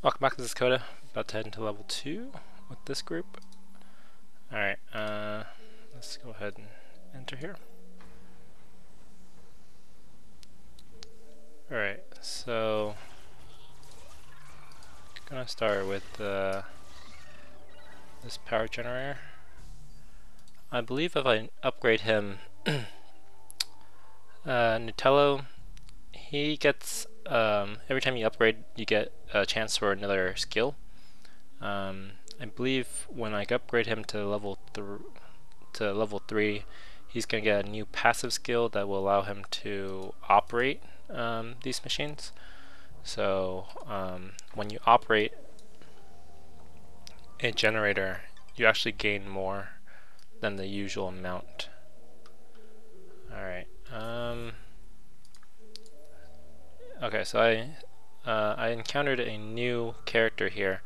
Welcome back, this is Coda. About to head into level 2 with this group. Alright, let's go ahead and enter here. Alright, so gonna start with this power generator. I believe if I upgrade him, Nutello, he gets, every time you upgrade, you get a chance for another skill. I believe when I upgrade him to level 3, he's gonna get a new passive skill that will allow him to operate these machines. So when you operate a generator, you actually gain more than the usual amount. Alright. Okay, so I encountered a new character here,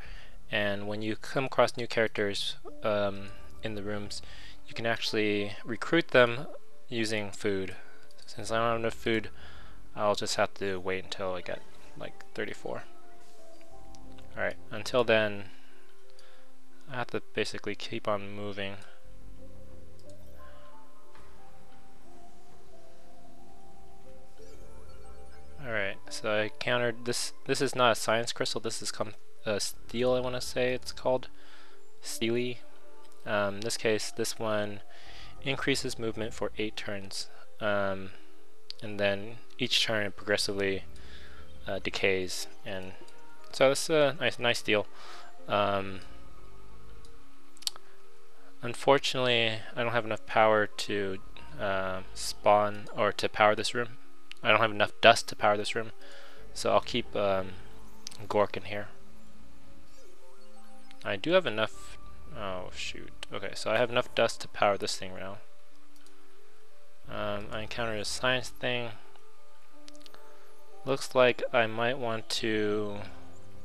and when you come across new characters in the rooms, you can actually recruit them using food. Since I don't have enough food, I'll just have to wait until I get like 34. Alright, until then, I have to basically keep on moving. Alright, so I encountered this. This is not a science crystal, this is steel, I want to say it's called. Steely. In this case, this one increases movement for 8 turns. And then each turn it progressively decays. And so this is a nice deal. Unfortunately, I don't have enough power to spawn or to power this room. I don't have enough dust to power this room, so I'll keep Gork in here. I do have enough. Oh shoot. Okay, so I have enough dust to power this thing now. I encountered a science thing. Looks like I might want to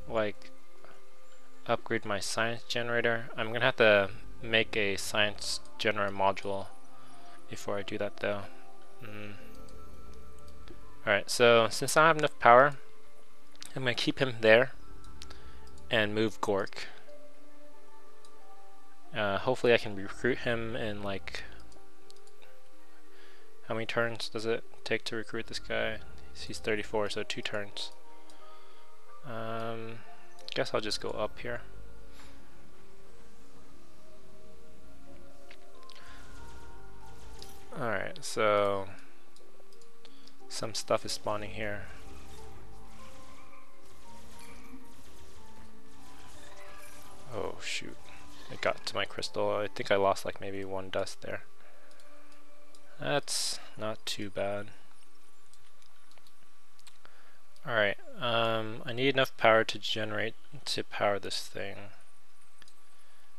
like upgrade my science generator. I'm gonna have to make a science generator module before I do that though. Alright, so since I don't have enough power, I'm gonna keep him there and move Gork. Hopefully I can recruit him in like, how many turns does it take to recruit this guy? He's 34, so 2 turns. Guess I'll just go up here. Alright, so some stuff is spawning here. Oh shoot, it got to my crystal. I think I lost like maybe 1 dust there. That's not too bad. Alright, I need enough power to power this thing.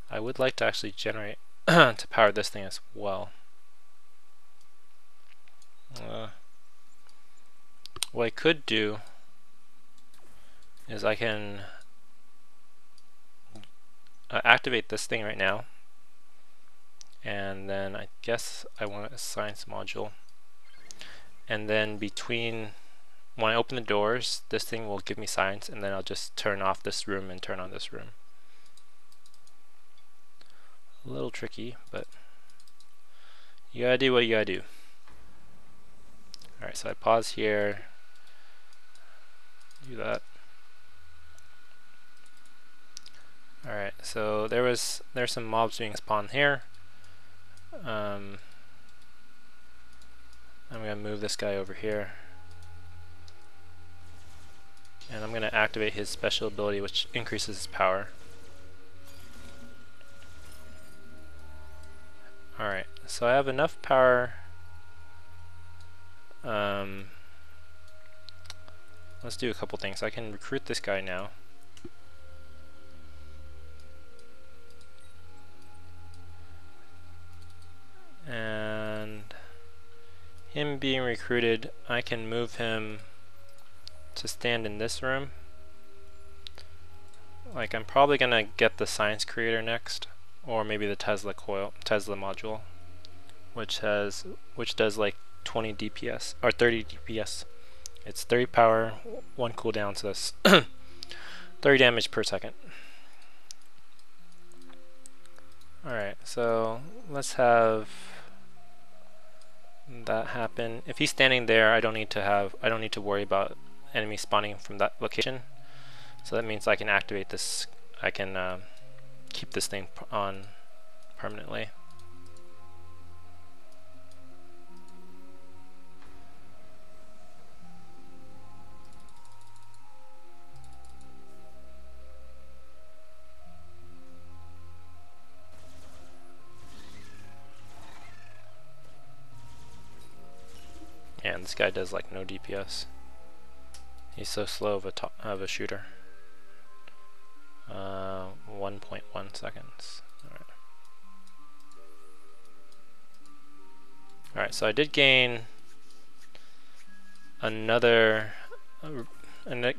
I would like to actually generate to power this thing as well. What I could do is I can activate this thing right now, and then I guess I want a science module, and then when I open the doors, this thing will give me science, and then I'll just turn off this room and turn on this room. A little tricky, but you gotta do what you gotta do. Alright, so I pause here, do that. Alright, so there's some mobs being spawned here. I'm gonna move this guy over here, and I'm gonna activate his special ability, which increases his power. Alright, so I have enough power. Let's do a couple things. I can recruit this guy now. And him being recruited, I can move him to stand in this room. Like, I'm probably gonna get the science creator next, or maybe the Tesla module, which does like 20 DPS or 30 DPS. It's 30 power, 1 cooldown, so that's 30 damage per second. Alright, so let's have that happen. If he's standing there, I don't need to worry about enemies spawning from that location. So that means I can activate this. I can keep this thing on permanently. And this guy does like no DPS. He's so slow of a shooter. 1.1 seconds. Alright, so I did gain another. I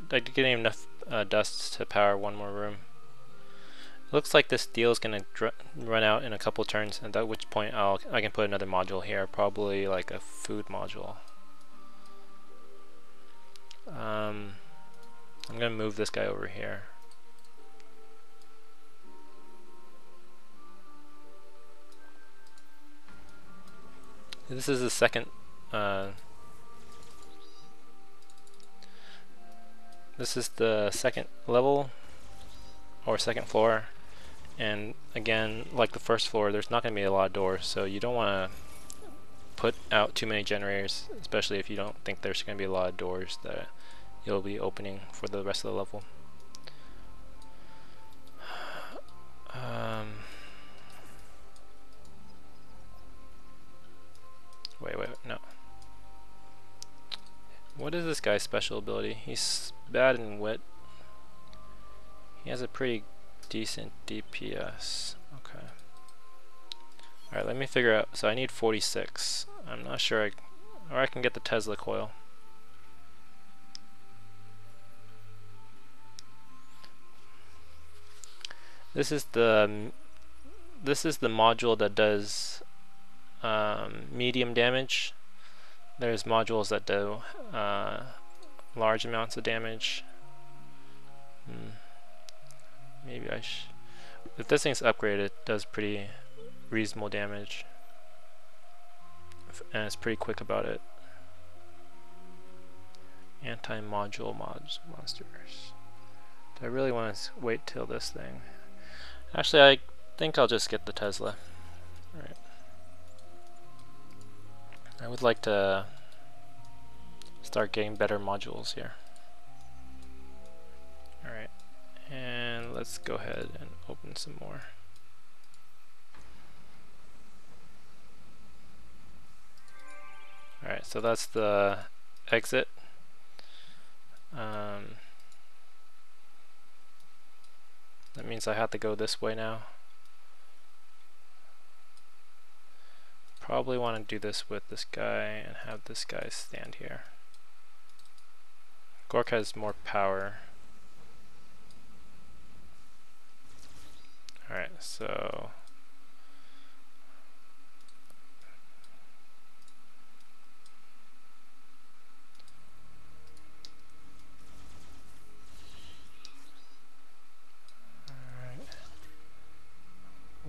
did get enough dust to power one more room. It looks like this deal is going to run out in a couple turns, and at which point I can put another module here, probably like a food module. I'm going to move this guy over here. This is the second. This is the second level or second floor, and again, like the first floor, there's not going to be a lot of doors, so you don't want to put out too many generators, especially if you don't think there's going to be a lot of doors that you'll be opening for the rest of the level. Wait, no. What is this guy's special ability? He's bad in wit. He has a pretty decent DPS. Okay. Alright, let me figure out. So I need 46. I'm not sure or I can get the Tesla coil. This is the module that does medium damage. There's modules that do large amounts of damage. Maybe if this thing's upgraded, it does pretty reasonable damage, and it's pretty quick about it. Anti-module monsters. Do I really want to wait till this thing? Actually, I think I'll just get the Tesla. Alright. I would like to start getting better modules here. Alright, and let's go ahead and open some more. Alright, so that's the exit. That means I have to go this way now. Probably want to do this with this guy and have this guy stand here. Gork has more power. Alright, so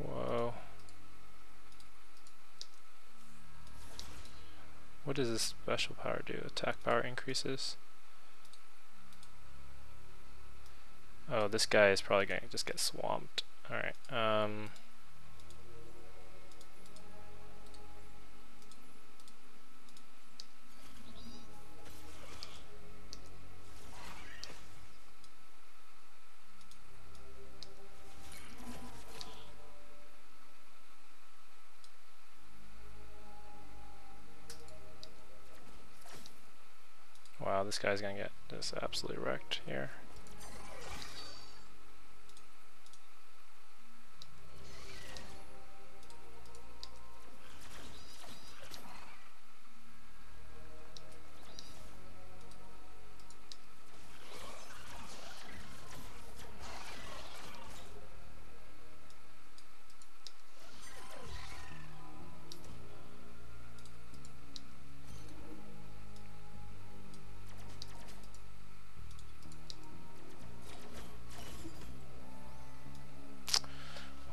whoa. What does this special power do? Attack power increases. Oh, this guy is probably going to just get swamped. Alright, wow, this guy's gonna get just absolutely wrecked here.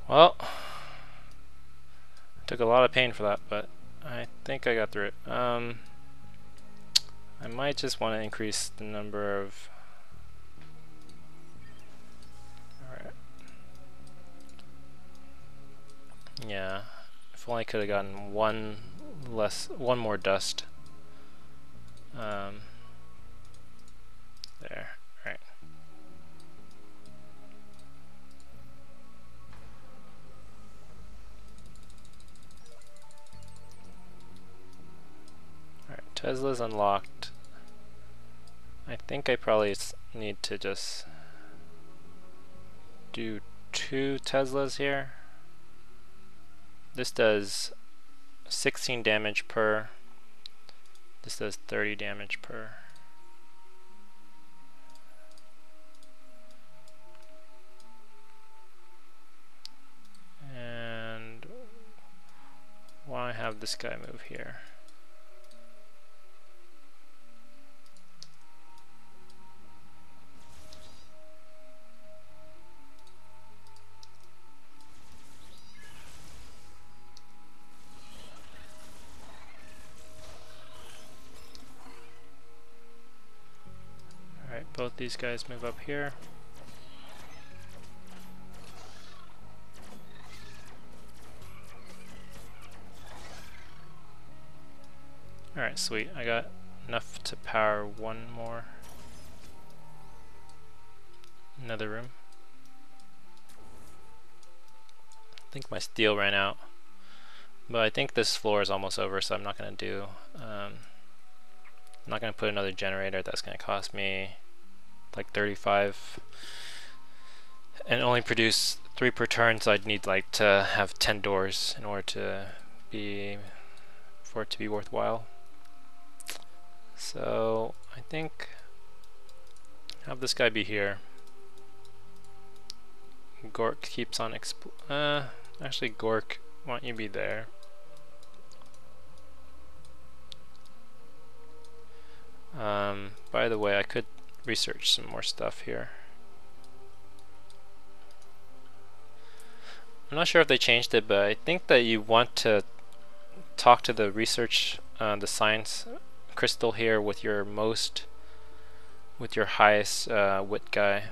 Well, took a lot of pain for that, but I think I got through it. I might just want to increase the number of... Alright. Yeah, if only I could have gotten one more dust. There, right. Alright, Tesla's unlocked. I think I probably need to just do 2 Teslas here. This does 16 damage per. This does 30 damage per. And why don't I have this guy move here? Alright, both these guys move up here. Alright, sweet. I got enough to power one more. Another room. I think my steel ran out. But I think this floor is almost over, so I'm not going to do... I'm not going to put another generator. That's going to cost me like 35 and only produce 3 per turn, so I'd need like to have 10 doors in order to for it to be worthwhile. So I think have this guy be here. Gork keeps on actually Gork, why don't you be there? By the way, I could research some more stuff here. I'm not sure if they changed it, but I think that you want to talk to the research, the science crystal here with your highest wit guy.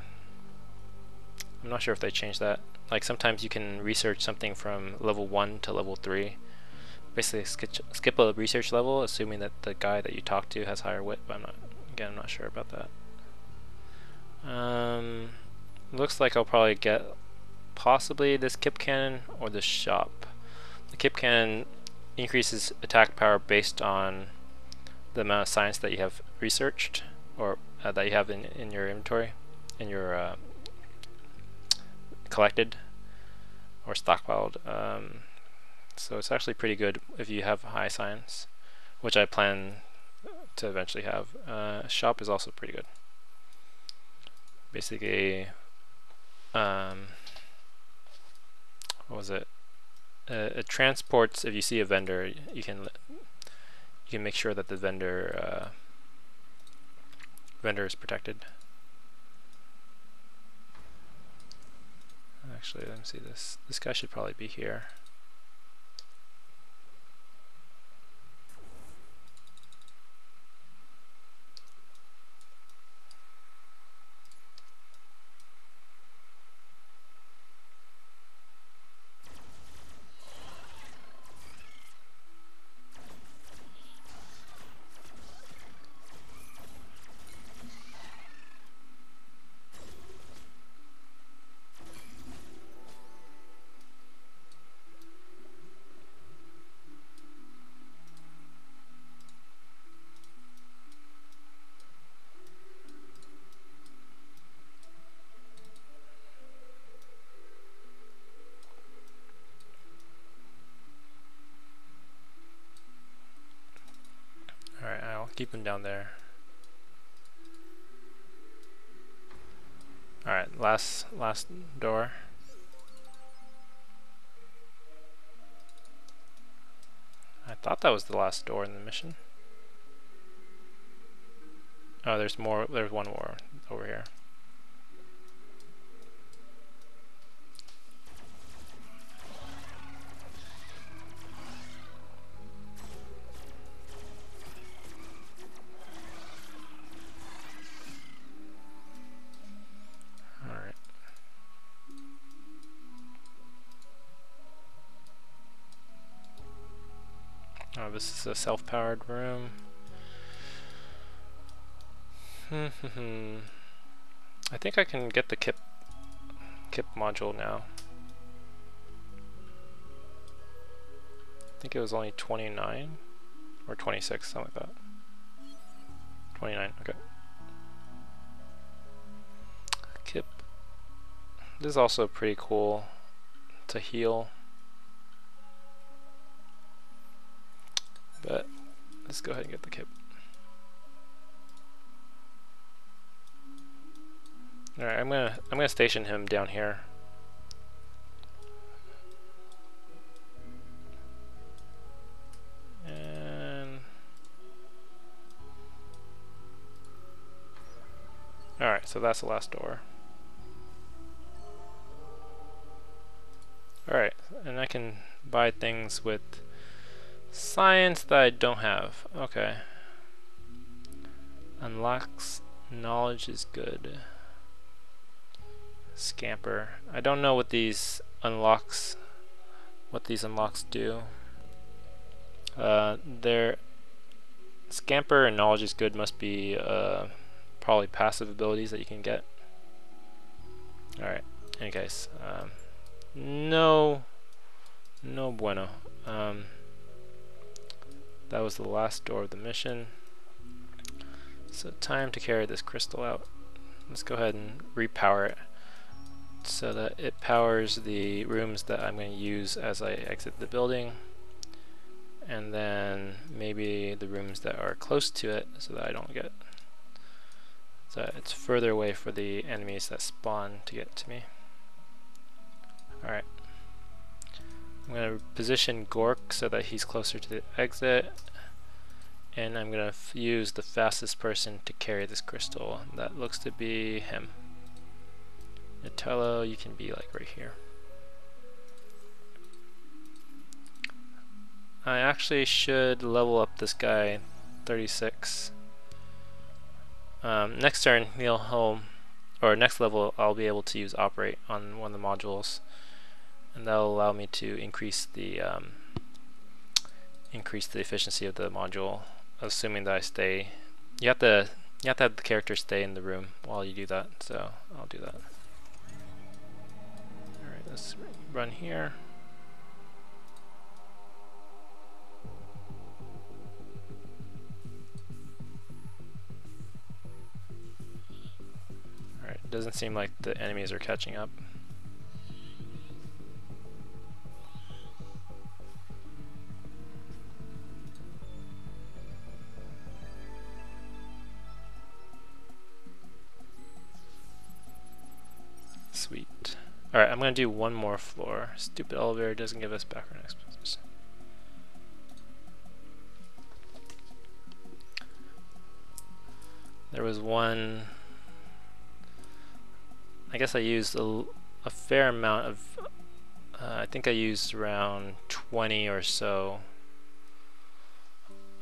I'm not sure if they changed that. Like sometimes you can research something from level 1 to level 3. Basically skip a research level, assuming that the guy that you talk to has higher wit, but I'm not sure about that. Looks like I'll probably get possibly this Kip Cannon or the shop. The Kip Cannon increases attack power based on the amount of science that you have researched, or that you have in your inventory, in your collected or stockpiled. So it's actually pretty good if you have high science, which I plan to eventually have. Shop is also pretty good. Basically, what was it? It transports. If you see a vendor, you can make sure that the vendor is protected. Actually, let me see this. This guy should probably be here. Alright, I'll keep him down there. Alright, last door. I thought that was the last door in the mission. Oh, there's more. There's one more over here. this is a self-powered room. I think I can get the KIP module now. I think it was only 29 or 26, something like that. 29, okay. KIP. This is also pretty cool to heal. But let's go ahead and get the KIP. Alright, I'm gonna station him down here. And alright, so that's the last door. Alright, and I can buy things with science that I don't have. Okay. Unlocks knowledge is good. Scamper. I don't know what these unlocks do. Their Scamper and knowledge is good must be probably passive abilities that you can get. Alright. Any case. No bueno. That was the last door of the mission. So time to carry this crystal out. Let's go ahead and repower it so that it powers the rooms that I'm going to use as I exit the building, and then maybe the rooms that are close to it so that I don't get so it's further away for the enemies that spawn to get to me. Alright. I'm going to position Gork so that he's closer to the exit, and I'm going to use the fastest person to carry this crystal. That looks to be him. Natello, you can be like right here. I actually should level up this guy 36. Next turn, or next level, I'll be able to use operate on one of the modules, and that'll allow me to increase the efficiency of the module, assuming that I stay. You have to have the character stay in the room while you do that, so I'll do that. Alright, let's run here. Alright, it doesn't seem like the enemies are catching up. Sweet. Alright, I'm going to do one more floor. Stupid elevator doesn't give us background exposition. There was one... I guess I used a fair amount of... I think I used around 20 or so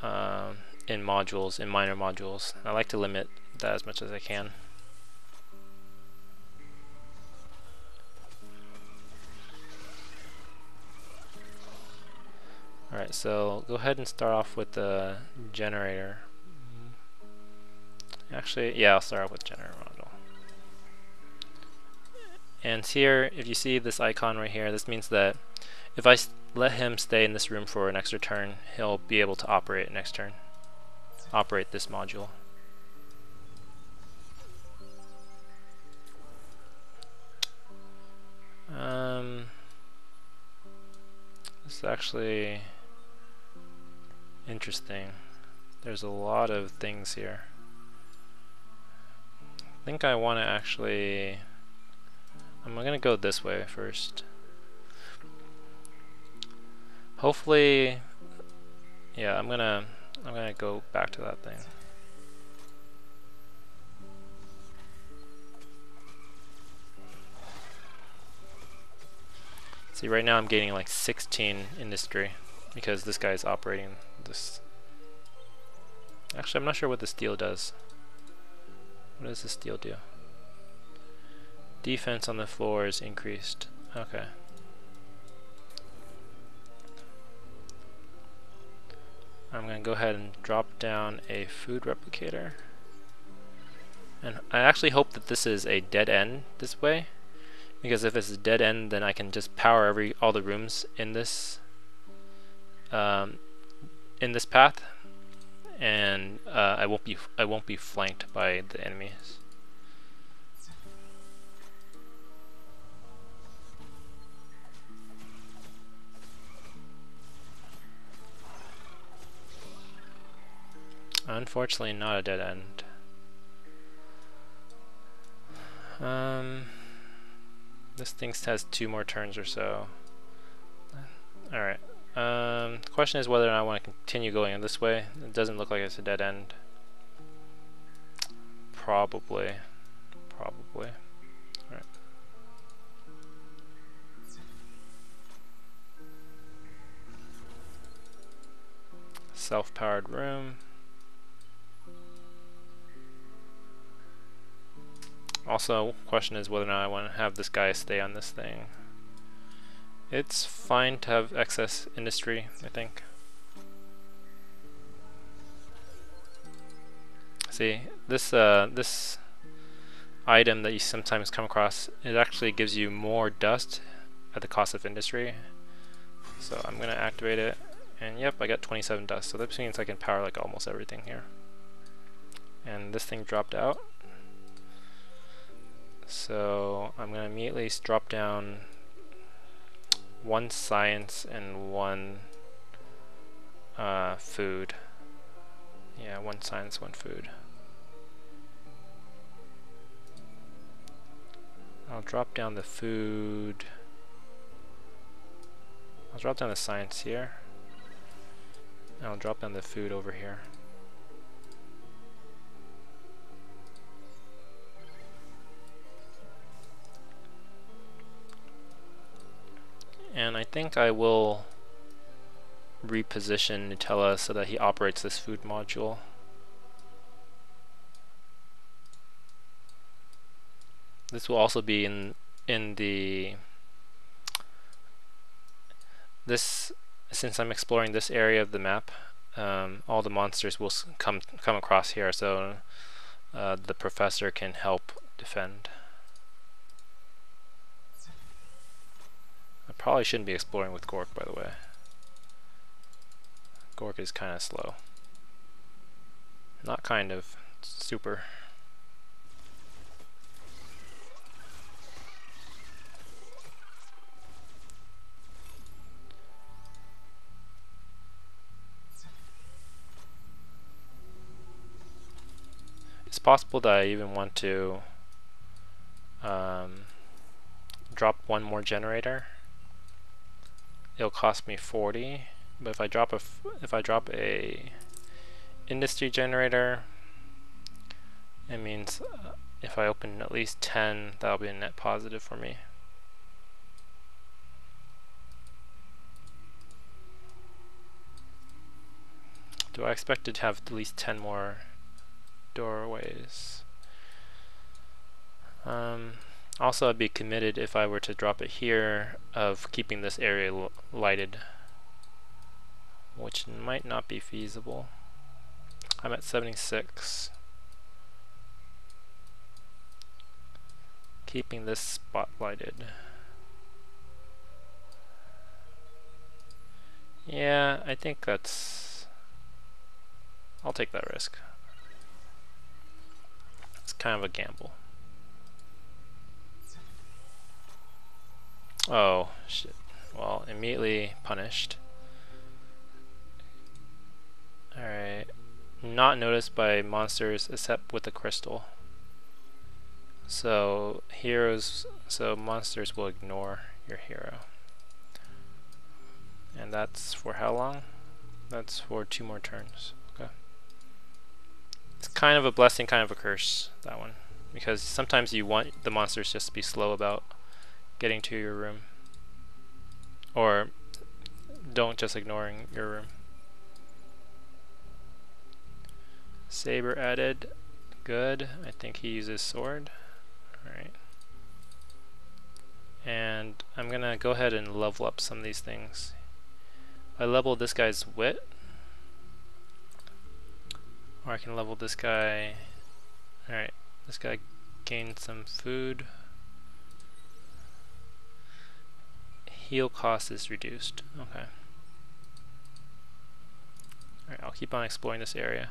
in modules, in minor modules. I like to limit that as much as I can. Alright, so go ahead and start off with the generator. Actually, yeah, I'll start off with generator module. And here, if you see this icon right here, this means that if I let him stay in this room for an extra turn, he'll be able to operate next turn. Operate this module. This is actually interesting. There's a lot of things here. I think I want to actually... I'm gonna go this way first. Hopefully, yeah, I'm gonna go back to that thing. See, right now I'm gaining like 16 industry because this guy is operating this. Actually, I'm not sure what the steel does. What does the steel do? Defense on the floor is increased. Okay. I'm going to go ahead and drop down a food replicator. And I actually hope that this is a dead end this way, because if it's a dead end, then I can just power all the rooms in this path, and I won't be flanked by the enemies. Unfortunately, not a dead end. This thing has 2 more turns or so. Alright. The question is whether or not I want to continue going in this way. It doesn't look like it's a dead end. Probably. Alright. Self-powered room. Also, question is whether or not I want to have this guy stay on this thing. It's fine to have excess industry, I think. See, this item that you sometimes come across, it actually gives you more dust at the cost of industry. So I'm gonna activate it, and yep, I got 27 dust. So that means I can power like almost everything here. And this thing dropped out. So I'm going to immediately drop down 1 science and 1 food. Yeah, 1 science, 1 food. I'll drop down the food. I'll drop down the science here. And I'll drop down the food over here. And I think I will reposition Nutella so that he operates this food module. This will also be in the since I'm exploring this area of the map, all the monsters will come across here, so the professor can help defend. I probably shouldn't be exploring with Gork, by the way. Gork is kind of slow. Not kind of, super. It's possible that I even want to drop 1 more generator. It'll cost me 40, but if I drop a industry generator, it means if I open at least 10, that'll be a net positive for me. Do I expect to have at least 10 more doorways? Also, I'd be committed if I were to drop it here of keeping this area lighted, which might not be feasible. I'm at 76. Keeping this spot lighted. Yeah, I think I'll take that risk. It's kind of a gamble. Oh, shit. Well, immediately punished. Alright. Not noticed by monsters except with the crystal. So, monsters will ignore your hero. And that's for how long? That's for 2 more turns. Okay. It's kind of a blessing, kind of a curse, that one. Because sometimes you want the monsters just to be slow about getting to your room, or don't just ignoring your room. Saber added, good. I think he uses sword. Alright. And I'm gonna go ahead and level up some of these things. I leveled this guy's wit. Or I can level this guy. Alright, this guy gained some food. Heal cost is reduced. Okay. Alright, I'll keep on exploring this area.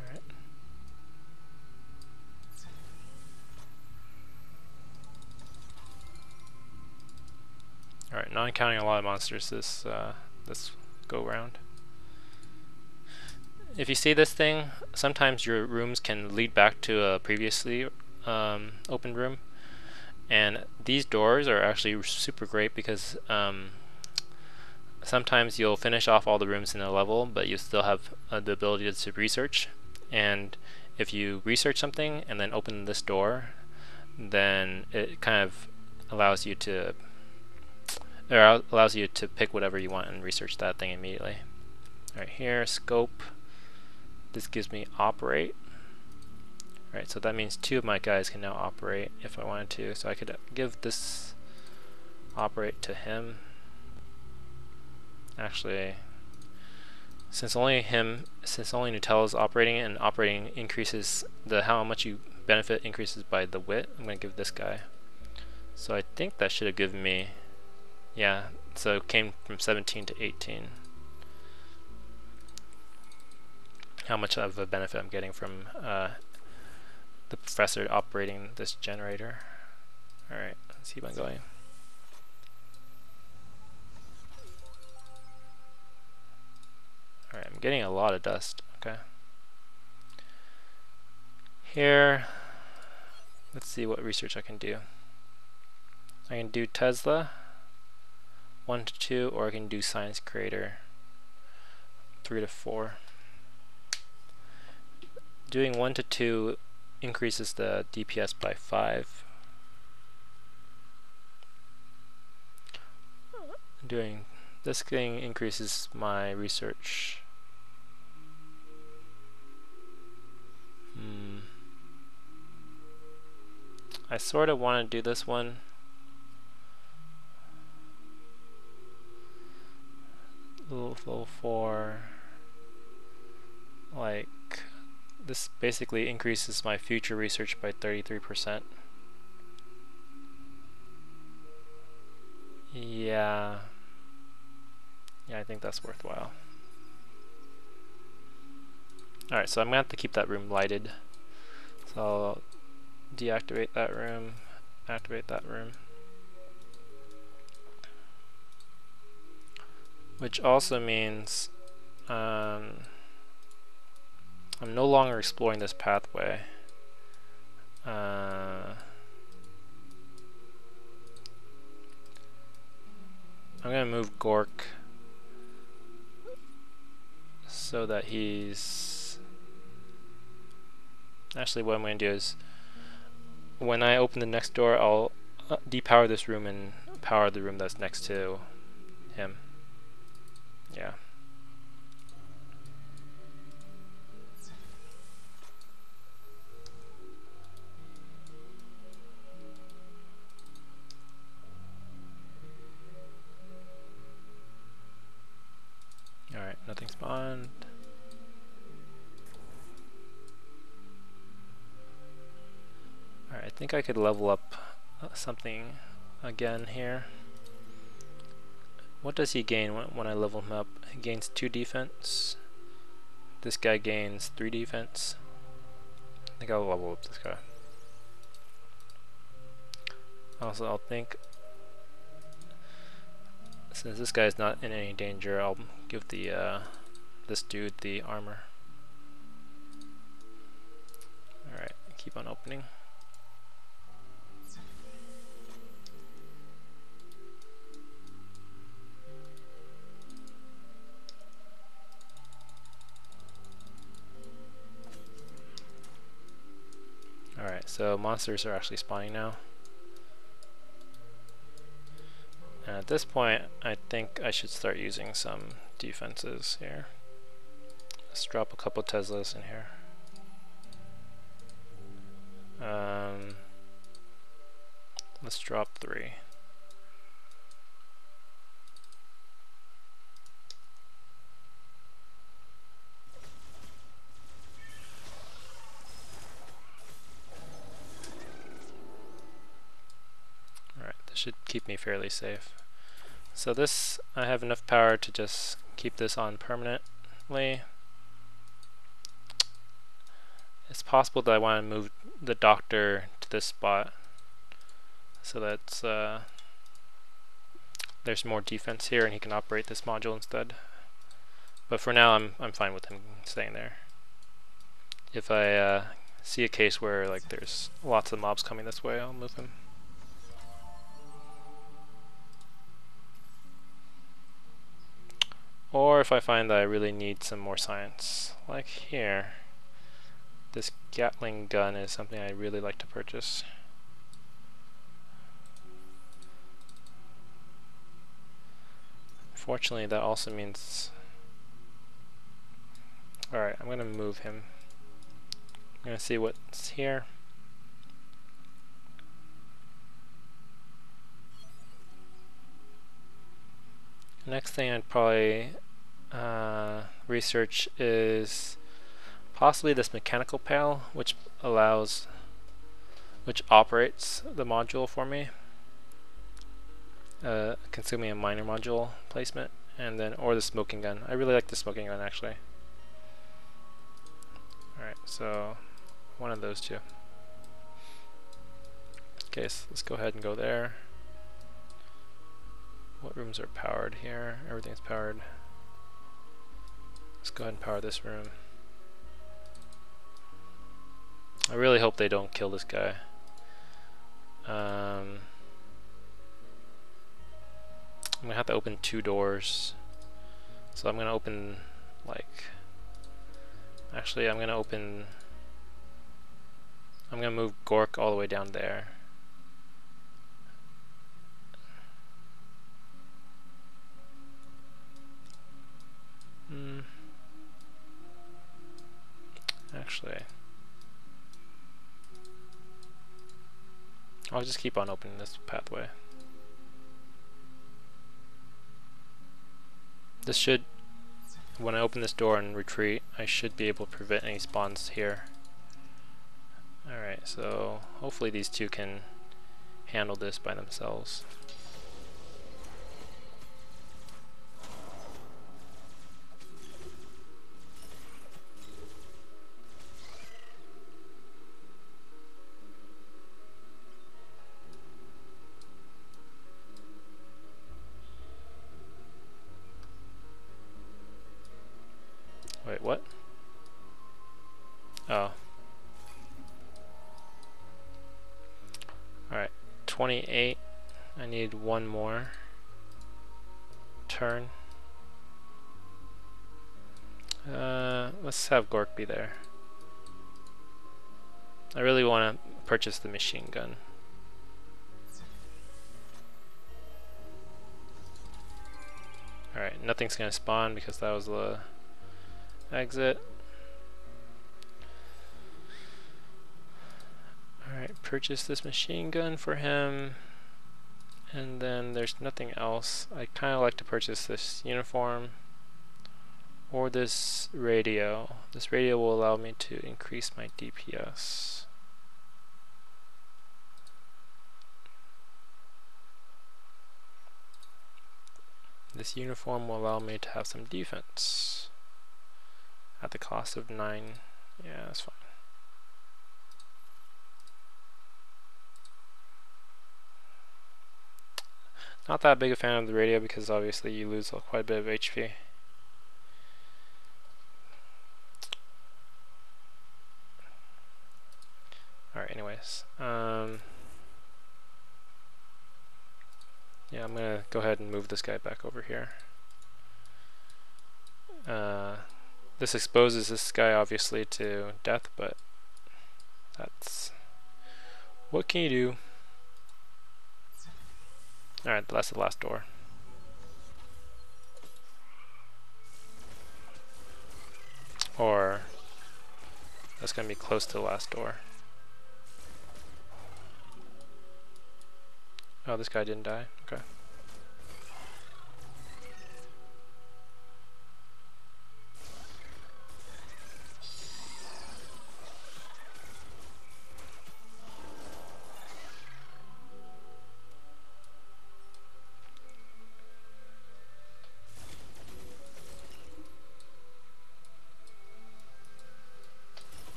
Alright. Alright, not encountering a lot of monsters this go round. If you see this thing, sometimes your rooms can lead back to a previously opened room, and these doors are actually super great because sometimes you'll finish off all the rooms in a level, but you still have the ability to research. And if you research something and then open this door, then it kind of allows you to pick whatever you want and research that thing immediately. Alright, here, scope. This gives me operate. Alright, so that means 2 of my guys can now operate if I wanted to. So I could give this operate to him. Actually, since only Nutella is operating, and operating increases how much you benefit increases by the wit, I'm going to give this guy. So I think that should have given me, yeah, so it came from 17 to 18. How much of a benefit I'm getting from the professor operating this generator. Alright, let's keep on going. Alright, I'm getting a lot of dust. Okay. Here, let's see what research I can do. I can do Tesla 1 to 2, or I can do Science Creator 3 to 4. Doing 1 to 2 increases the DPS by 5. Doing this thing increases my research. I sort of want to do this one. Level 4. Like, this basically increases my future research by 33%. Yeah, I think that's worthwhile. Alright, so I'm gonna have to keep that room lighted. So I'll deactivate that room, activate that room. Which also means I'm no longer exploring this pathway. I'm gonna move Gork so that he's... Actually, what I'm gonna do is, when I open the next door, I'll depower this room and power the room that's next to him. Yeah. Alright, nothing spawned. Alright, I think I could level up something again here. What does he gain when I level him up? He gains 2 defense. This guy gains 3 defense. I think I'll level up this guy. Also, I'll think, since this guy is not in any danger, I'll give the this dude the armor. Alright, keep on opening. Alright, so monsters are actually spawning now. And at this point, I think I should start using some defenses here. Let's drop a couple Teslas in here. Let's drop 3. This should keep me fairly safe. So this, I have enough power to just keep this on permanently. It's possible that I want to move the doctor to this spot so that there's more defense here and he can operate this module instead. But for now, I'm fine with him staying there. If I see a case where like there's lots of mobs coming this way, I'll move him. Or if I find that I really need some more science, like here, this Gatling gun is something I really like to purchase. Fortunately, that also means... Alright, I'm going to move him. I'm going to see what's here. Next thing I'd probably research is possibly this mechanical pail, which operates the module for me, consuming a minor module placement, and then or the smoking gun. I really like the smoking gun actually. Alright, so one of those two. Okay, so let's go ahead and go there. What rooms are powered here? Everything's powered. Let's go ahead and power this room. I really hope they don't kill this guy. I'm gonna have to open 2 doors. So I'm gonna open actually I'm gonna move Gork all the way down there. Actually, I'll just keep on opening this pathway. This should, when I open this door and retreat, I should be able to prevent any spawns here. Alright, so hopefully these two can handle this by themselves. Wait, what? Oh. Alright, 28. I need one more turn. Let's have Gork be there. I really want to purchase the machine gun. Alright, nothing's gonna spawn because that was the exit. Alright, purchase this machine gun for him. And then there's nothing else. I kind of like to purchase this uniform or this radio. This radio will allow me to increase my DPS. This uniform will allow me to have some defense at the cost of 9. Yeah, that's fine. Not that big a fan of the radio because obviously you lose quite a bit of HP. Alright, anyways. Yeah, I'm gonna go ahead and move this guy back over here. This exposes this guy obviously to death, but that's... what can you do? Alright, that's the last door. Or that's gonna be close to the last door. Oh, this guy didn't die. Okay.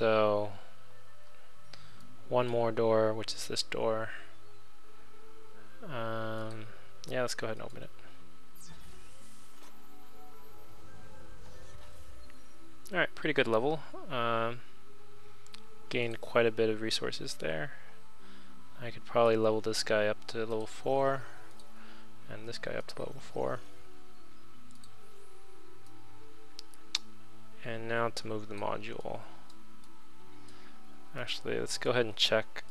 So one more door, which is this door. Yeah, let's go ahead and open it. Alright, pretty good level. Gained quite a bit of resources there. I could probably level this guy up to level 4 and this guy up to level 4. And now to move the module. Actually, let's go ahead and check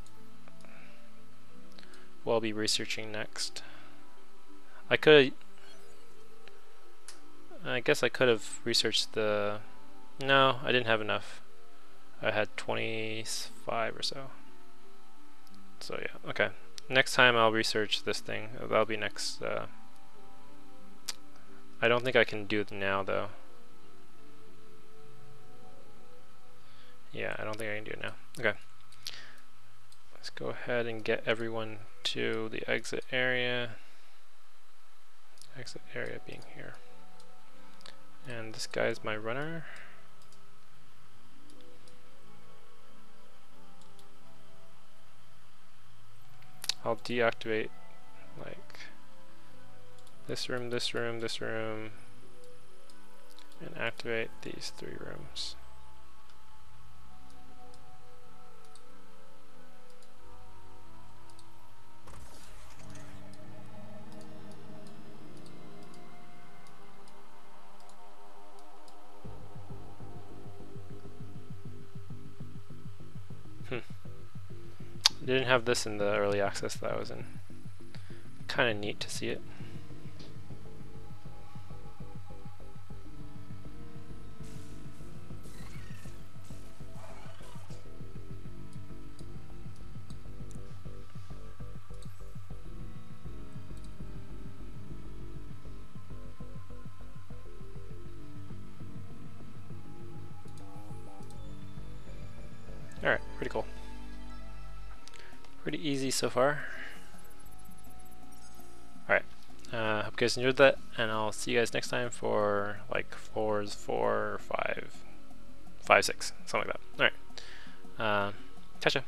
what I'll be researching next. I guess I could have researched the... No, I didn't have enough. I had 25 or so. So yeah, okay. Next time I'll research this thing. That'll be next. I don't think I can do it now though. Yeah, I don't think I can do it now. Okay. Let's go ahead and get everyone to the exit area. Exit area being here. And this guy is my runner. I'll deactivate like this room, this room, this room, and activate these 3 rooms. Didn't have this in the early access that I was in. Kind of neat to see it. Alright, pretty cool. Pretty easy so far. Alright, hope you guys enjoyed that, and I'll see you guys next time for like 4s, 4, 5, 5, 6, something like that. Alright, catch ya.